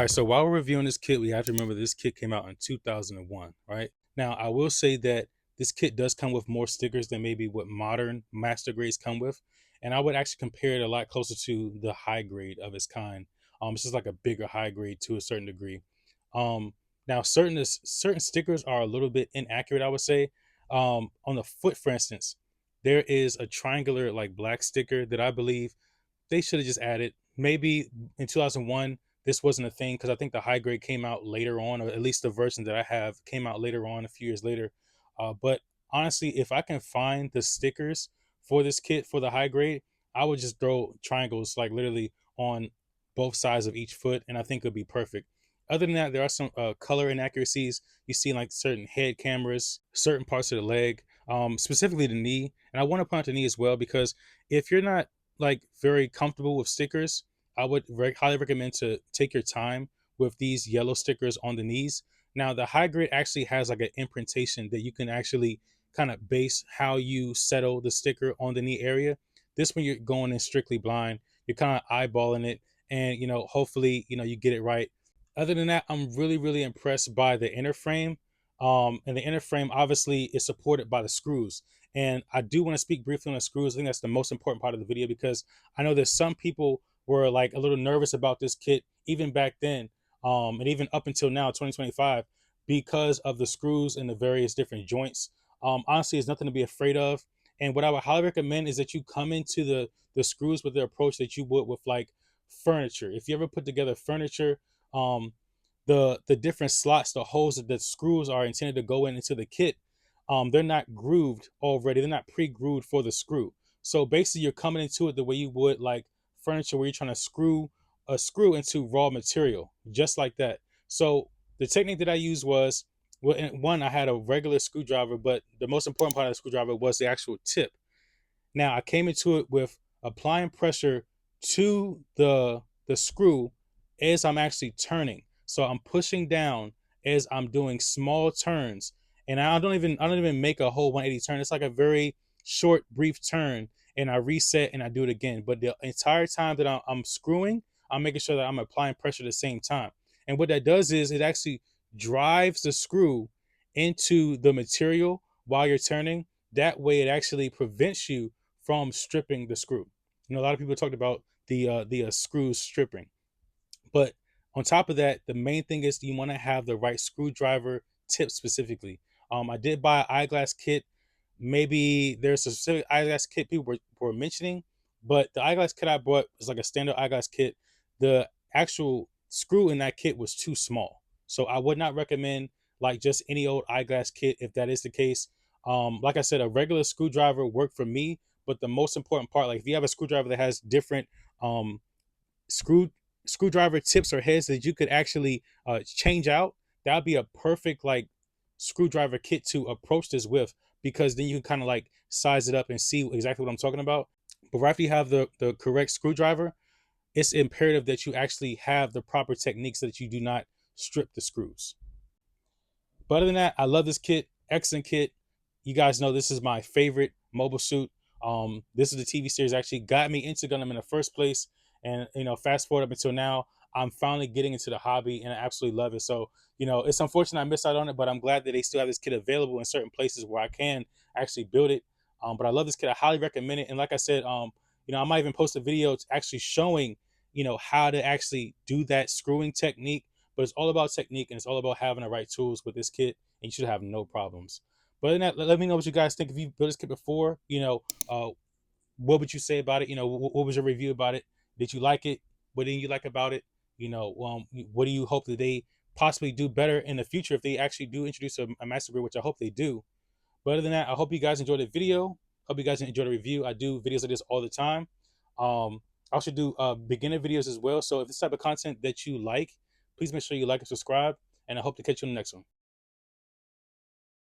right, so while we're reviewing this kit, we have to remember this kit came out in 2001, right? Now, I will say that this kit does come with more stickers than maybe what modern master grades come with, and I would actually compare it a lot closer to the high grade of its kind. This is like a bigger high grade to a certain degree. Um, Now, certain stickers are a little bit inaccurate, I would say. On the foot, for instance, there is a triangular like black sticker that I believe they should have just added. Maybe in 2001, this wasn't a thing because I think the high grade came out later on, or at least the version that I have came out later on, a few years later. But honestly, if I can find the stickers for this kit for the high grade, I would just throw triangles like literally on both sides of each foot, and I think it'd be perfect. Other than that, there are some color inaccuracies you see in like certain head cameras, certain parts of the leg, specifically the knee. And I want to point out the knee as well because if you're not like very comfortable with stickers, I would highly recommend to take your time with these yellow stickers on the knees. Now, the high grade actually has like an imprintation that you can actually kind of base how you settle the sticker on the knee area. This when you're going in strictly blind, you're kind of eyeballing it, and hopefully, you get it right. Other than that, I'm really, really impressed by the inner frame. And the inner frame obviously is supported by the screws. And I do want to speak briefly on the screws. I think that's the most important part of the video because I know that some people were like a little nervous about this kit even back then, and even up until now, 2025, because of the screws and the various different joints. Honestly, it's nothing to be afraid of. And what I would highly recommend is that you come into the screws with the approach that you would with like furniture. If you ever put together furniture, um, the different slots, the holes that the screws are intended to go into the kit, they're not grooved already. They're not pre-grooved for the screw. So basically, you're coming into it the way you would like furniture, where you're trying to screw a screw into raw material, just like that. So the technique that I used was, well, one, I had a regular screwdriver, but the most important part of the screwdriver was the actual tip. Now I came into it with applying pressure to the screw as I'm actually turning. So I'm pushing down as I'm doing small turns. And I don't even make a whole 180 turn. It's like a very short, brief turn. And I reset and I do it again. But the entire time that I'm screwing, I'm making sure that I'm applying pressure at the same time. And what that does is it actually drives the screw into the material while you're turning. That way it actually prevents you from stripping the screw. A lot of people talked about the screws stripping, but on top of that, the main thing is you want to have the right screwdriver tip specifically. I did buy an eyeglass kit. Maybe there's a specific eyeglass kit people were mentioning, but the eyeglass kit I bought was like a standard eyeglass kit. The actual screw in that kit was too small, so I would not recommend like just any old eyeglass kit if that is the case. Like I said, a regular screwdriver worked for me, but the most important part, like if you have a screwdriver that has different um, screw screwdriver tips or heads that you could actually change out, that would be a perfect like screwdriver kit to approach this with, because then you can kind of like size it up and see exactly what I'm talking about. But right after you have the correct screwdriver, it's imperative that you actually have the proper technique so that you do not strip the screws. But other than that, I love this kit. Excellent kit. You guys know this is my favorite mobile suit. This is the TV series that actually got me into Gundam in the first place. And fast forward up until now, I'm finally getting into the hobby and I absolutely love it. So, it's unfortunate I missed out on it, but I'm glad that they still have this kit available in certain places where I can actually build it. But I love this kit. I highly recommend it. And like I said, I might even post a video actually showing, how to actually do that screwing technique. But it's all about technique and it's all about having the right tools with this kit, and you should have no problems. But in that, let me know what you guys think. If you built this kit before, what would you say about it? What was your review about it? Did you like it? What didn't you like about it? What do you hope that they possibly do better in the future if they actually do introduce a master grade, which I hope they do. But other than that, I hope you guys enjoyed the video. Hope you guys enjoyed the review. I do videos like this all the time. I also do beginner videos as well. So if this type of content that you like, please make sure you like and subscribe. And I hope to catch you in the next one.